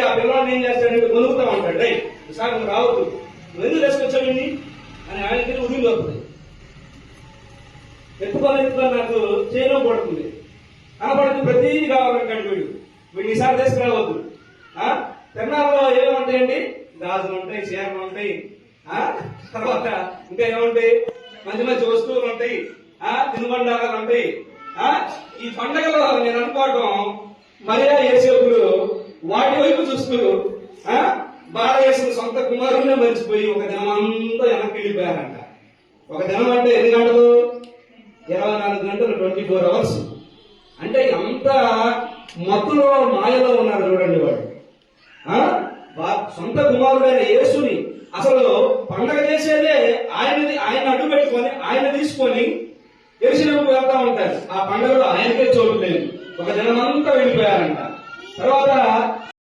ఆ పిల్లవాడిని ఏం చేస్తాడంటే కొనుక్కుతా ఉంటాడు. రై సార్ నువ్వు రావద్దు, నువ్వు ఎందుకు తీసుకొచ్చావండి అని ఆయనకి ఉరిగి వస్తుంది. ఎత్తుకొని నాకు చేయడం పడుతుంది, కనపడుతుంది, ప్రతిదీ కావాలంటాడు వీడు. వీడిని ఈసారి తీసుకురావద్దు. తిరునాళ్ళలో ఏమేముంటాయండి? గాజులు ఉంటాయి, చీరలు ఉంటాయి, తర్వాత ఇంకా ఏముంటాయి, మంచి మంచి వస్తువులు ఉంటాయి, తినుబండారాలు ఉంటాయి. ఈ పండగలో నేను అనుకోవడం మరియా యేసేపులు వాటి వైపు చూస్తూ బాధ చేసిన సొంత కుమారునే మర్చిపోయి ఒక దినం అంతా వెనక్కి వెళ్ళిపోయారంట. ఒక దినం అంటే ఎన్ని గంటలు? 24 గంటలు, 24 hours. అంటే ఎంత మత్తులో మాయలో ఉన్నారు చూడండి వాడు. సొంత కుమారుడైన యేసుని అసలు పండగ చేసేదే ఆయన అడ్డు పెట్టుకొని ఆయన తీసుకొని యెరూషలేముకు వెళ్తా ఉంటారు. ఆ పండుగలో ఆయనకే చోటు లేదు. ఒక దినమంతా వెళ్ళిపోయారంట. తర్వాత